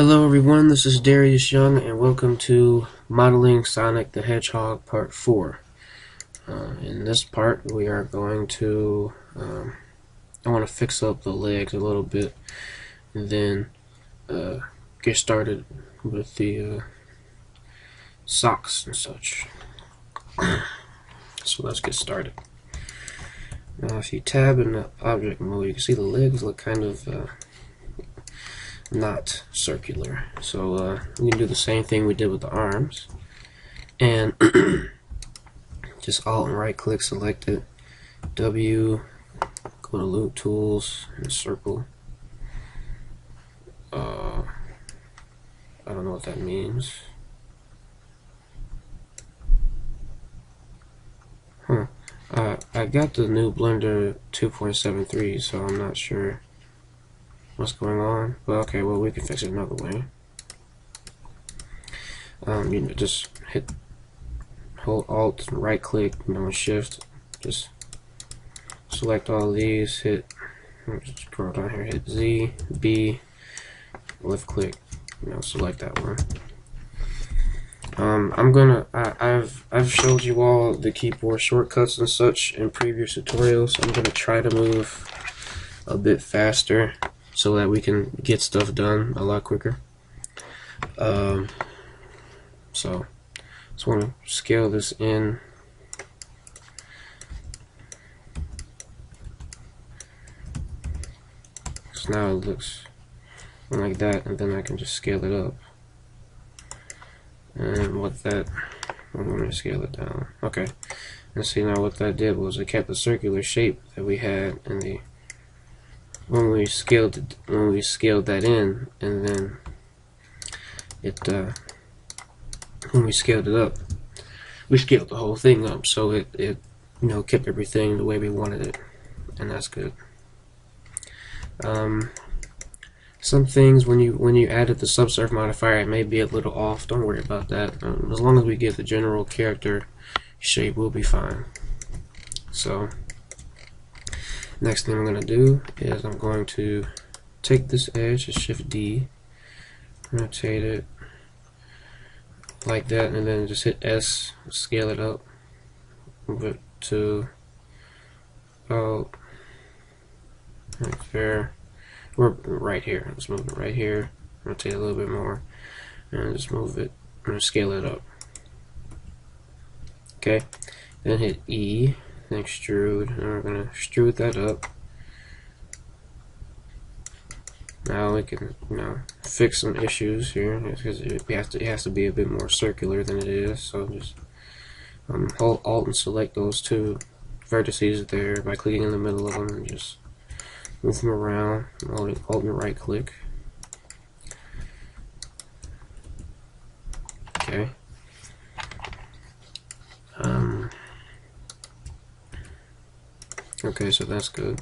Hello everyone, this is Darius Young and welcome to Modeling Sonic the Hedgehog Part 4. In this part we are going to, I want to fix up the legs a little bit and then get started with the socks and such. So let's get started. Now if you tab in the object mode, you can see the legs look kind of not circular, so we can do the same thing we did with the arms and just alt and right click, select it, W, go to loop tools and circle. I don't know what that means. I got the new Blender 2.73, so I'm not sure what's going on, but okay, well, we can fix it another way. Just hold alt and right click, shift, just select all these, just scroll down here, hit Z, B, left click, select that one. I've showed you all the keyboard shortcuts and such in previous tutorials. I'm gonna try to move a bit faster so that we can get stuff done a lot quicker. So just want to scale this in. So now it looks like that, and then I can just scale it up. And I'm going to scale it down. Okay, and see now what that did was it kept the circular shape that we had in the when we scaled that in, and then when we scaled it up, we scaled the whole thing up, so it kept everything the way we wanted it, and that's good. Some things when you added the subsurf modifier, it may be a little off. Don't worry about that. As long as we get the general character shape, we'll be fine. So next thing I'm going to do is I'm going to take this edge, Shift D, rotate it like that, and then just hit S, scale it up, move it to about right there, or right here. Let's move it right here, rotate a little bit more, and just move it and scale it up. Okay, then hit E, then extrude, and we're going to extrude that up. Now we can fix some issues here, because it has to be a bit more circular than it is. So just hold alt and select those two vertices there by clicking in the middle of them, and just move them around. Alt and right click. Okay. Okay, so that's good.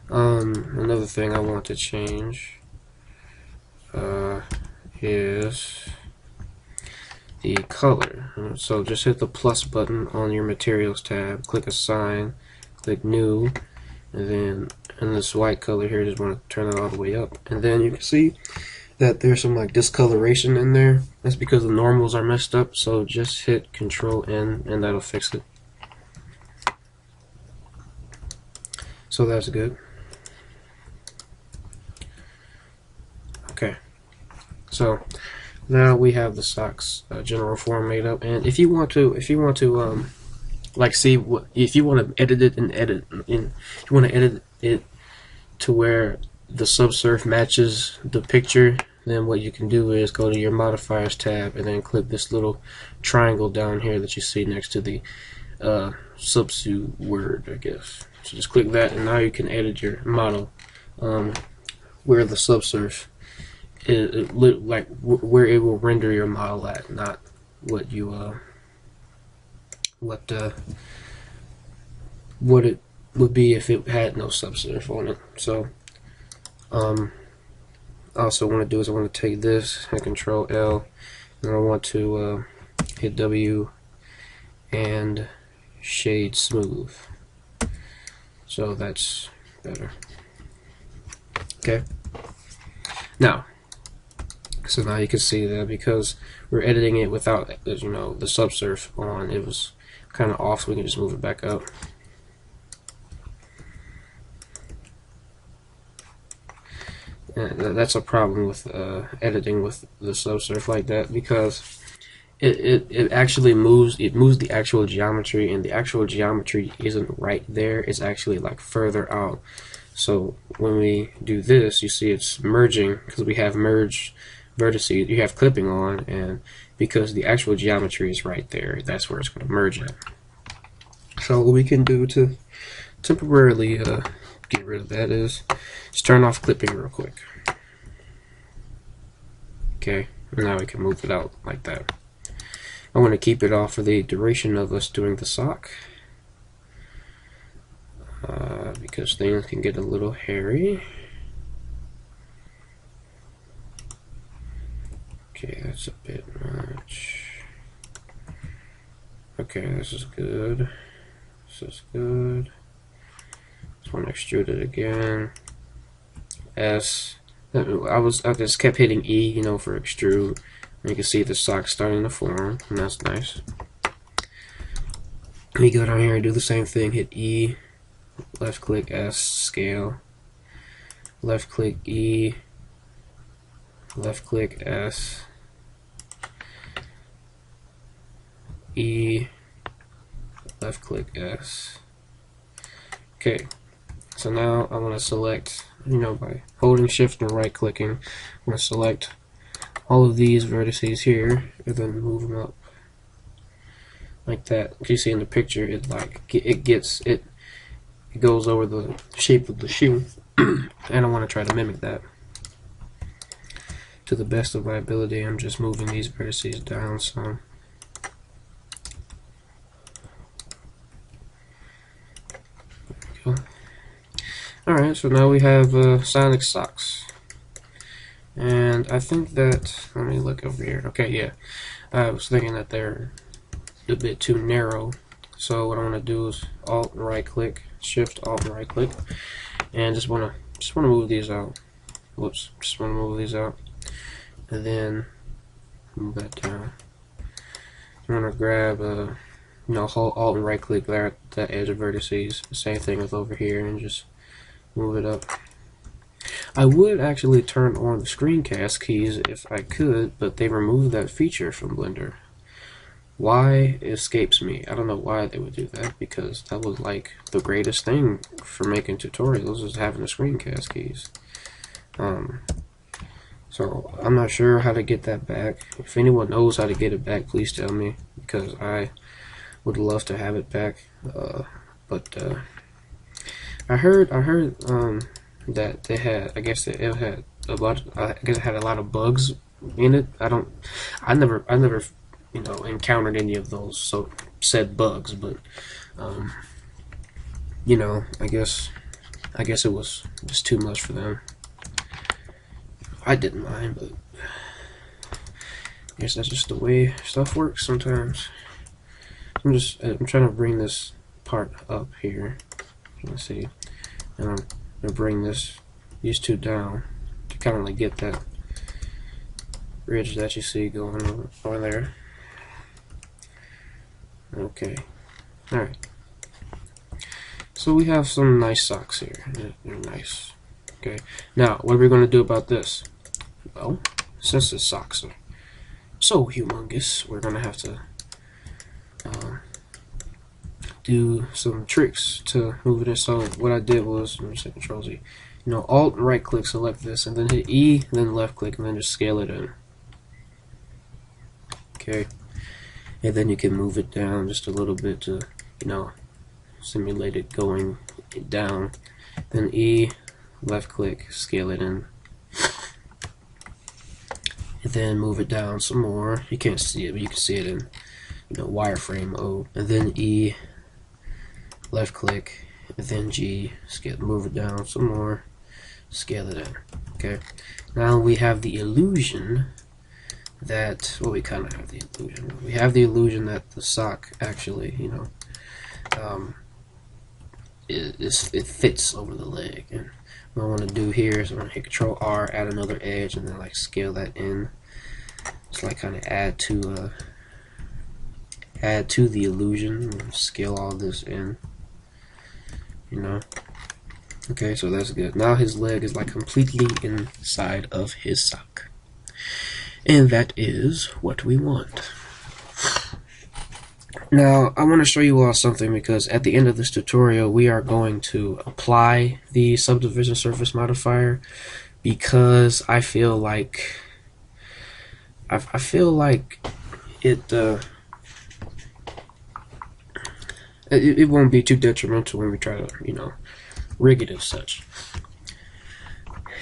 Another thing I want to change is the color. So just hit the plus button on your materials tab, click assign, click new, and then in this white color here, just want to turn it all the way up, and then you can see that there's some discoloration in there. That's because the normals are messed up, so just hit Control N and that'll fix it. So that's good. Okay, so now we have the socks general form made up, and if you want to see what, if you want to edit it if you want to edit it to where the subsurf matches the picture, then what you can do is go to your modifiers tab and then click this little triangle down here that you see next to the subsu word, I guess. So just click that, and now you can edit your model where the subsurf is, where it will render your model at, not what you what it would be if it had no subsurf on it. So also want to do is I want to take this and Control L, and I want to hit W and shade smooth. So that's better. Okay. Now So now you can see that because we're editing it without, you know, the subsurf on, it was kind of off, so we can just move it back up. And that's a problem with editing with the subsurf like that, because it actually moves the actual geometry, and the actual geometry isn't right there, it's actually like further out. So when we do this, you see it's merging because we have merged vertices, you have clipping on, and because the actual geometry is right there, that's where it's going to merge at. So what we can do to temporarily get rid of that is just turn off clipping real quick. Okay, now we can move it out like that. I want to keep it off for the duration of us doing the sock, because things can get a little hairy. Okay, that's a bit much. Okay, this is good. This is good. Just want to extrude it again. S. I just kept hitting E, you know, for extrude. And you can see the sock starting to form, and that's nice. We go down here and do the same thing. Hit E, left click S, scale. Left click E, left click S, E, left click S. Okay, so now I want to select, you know, by holding shift and right clicking, I'm going to select all of these vertices here and then move them up like that. You see in the picture, it goes over the shape of the shoe, and I want to try to mimic that to the best of my ability. I'm just moving these vertices down some. Alright, so now we have Sonic socks. And I think that, let me look over here. Okay, yeah. I was thinking that they're a bit too narrow. So what I want to do is Alt and right click, Shift Alt and right click, and just wanna move these out. Whoops, just wanna move these out. And then move that down. I'm gonna grab you know, hold Alt and right click there at that edge of vertices. Same thing with over here, and just move it up. I would actually turn on the screencast keys if I could, but they removed that feature from Blender. Why escapes me. I don't know why they would do that, because that was like the greatest thing for making tutorials, is having the screencast keys. So I'm not sure how to get that back. If anyone knows how to get it back, please tell me, because I would love to have it back. I heard that they had, I guess it had a lot. I guess it had a lot of bugs in it. I never, you know, encountered any of those said bugs, but you know, I guess it was just too much for them. I didn't mind, but I guess that's just the way stuff works sometimes. I'm trying to bring this part up here. Let's see, and I'm gonna bring these two down to kind of like get that ridge that you see going over there. Okay, all right. So we have some nice socks here. They're nice. Okay. Now, what are we gonna do about this? Well, since the socks are so humongous, we're gonna have to do some tricks to move it in. So what I did was, let me say Control Z, you know, Alt and right click, select this, and then hit E, and then left click, and then just scale it in. Okay, and then you can move it down just a little bit to, you know, simulate it going down. Then E, left click, scale it in, and then move it down some more. You can't see it, but you can see it in, you know, wireframe mode. And then E, left click, and then G, scale, move it down some more, scale it in. Okay, now we have the illusion that, well, we kind of have the illusion. We have the illusion that the sock actually, you know, it fits over the leg. And what I want to do here is I'm going to hit Control R, add another edge, and then like scale that in. Just like kind of add to the illusion. Scale all this in. You know. Okay, so that's good. Now his leg is like completely inside of his sock. And that is what we want. Now, I want to show you all something, because at the end of this tutorial, we are going to apply the subdivision surface modifier, because I feel like it won't be too detrimental when we try to, you know, rig it as such.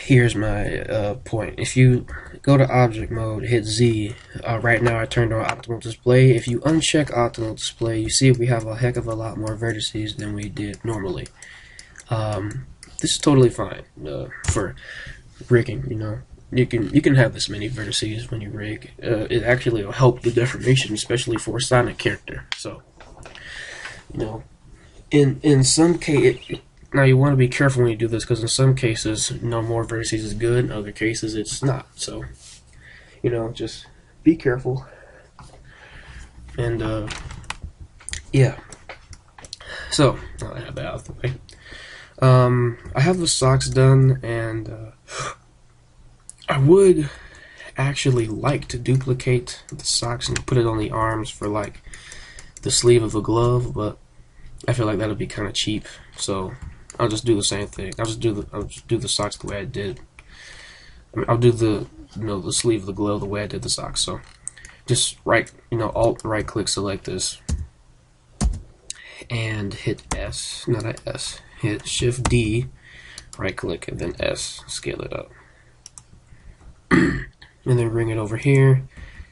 Here's my point. If you go to object mode, hit Z. Right now I turned on optimal display. If you uncheck optimal display, you see we have a heck of a lot more vertices than we did normally. This is totally fine for rigging. You know, you can have this many vertices when you rig. It actually will help the deformation, especially for a Sonic character. So, you know, in some case. Now you want to be careful when you do this, because in some cases, you know, more vertices is good. In other cases, it's not. So, you know, just be careful. And yeah. So I have that out of the way. I have the socks done, and I would actually like to duplicate the socks and put it on the arms for like the sleeve of a glove, but I feel like that'll be kind of cheap. So I'll just do the same thing. I'll just do the socks the way I did. I mean, I'll do the sleeve of the glove the way I did the socks. So just alt right click, select this, and hit S, not a S. Hit Shift D, right click, and then S. Scale it up, and then bring it over here.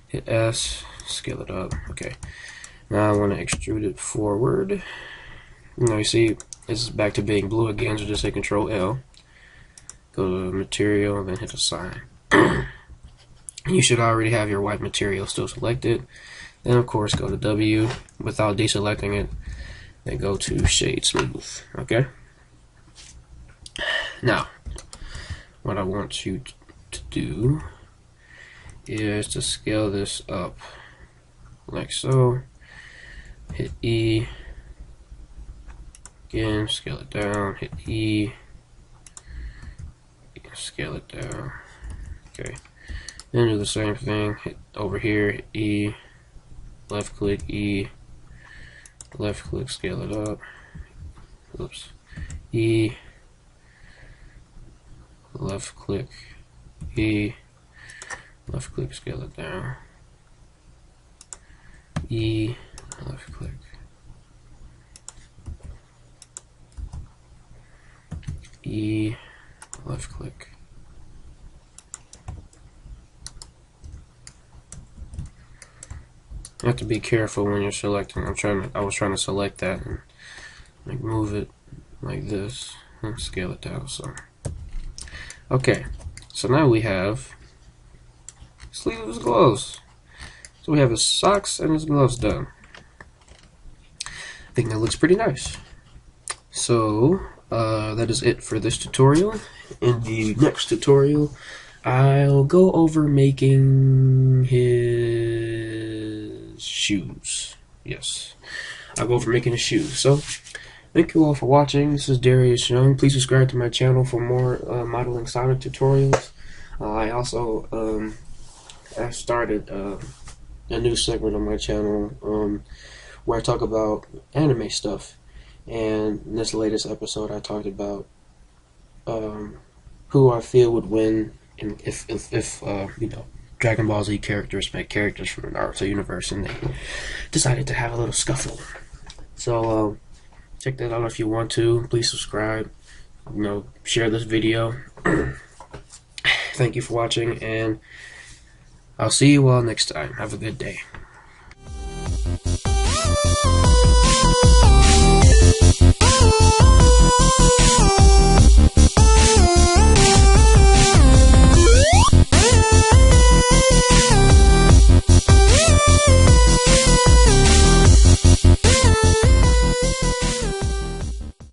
Hit S, scale it up. Okay. Now I want to extrude it forward. Now you see, this is back to being blue again, so just hit Control L. Go to material and then hit assign. You should already have your white material still selected. Then of course go to W without deselecting it. Then go to shade smooth. Okay? Now, what I want you to do is to scale this up like so. Hit E. Again, scale it down, hit E, scale it down. Okay, then do the same thing, hit over here, hit E, left click E, left click, scale it up, oops, E, left click, E, left click, scale it down, E, left click. E, left click. You have to be careful when you're selecting. I was trying to select that and like move it like this and scale it down. So okay, so now we have sleeves, gloves. So we have his socks and his gloves done. I think that looks pretty nice. So that is it for this tutorial. In the next tutorial, I'll go over making his shoes. Yes, I'll go over making his shoes. So, thank you all for watching. This is Darius Young. Please subscribe to my channel for more modeling Sonic tutorials. I also I started a new segment on my channel where I talk about anime stuff. And in this latest episode, I talked about who I feel would win if you know, Dragon Ball Z characters met characters from the Naruto universe, and they decided to have a little scuffle. So check that out if you want to. Please subscribe. You know, share this video. Thank you for watching, and I'll see you all next time. Have a good day. Oh,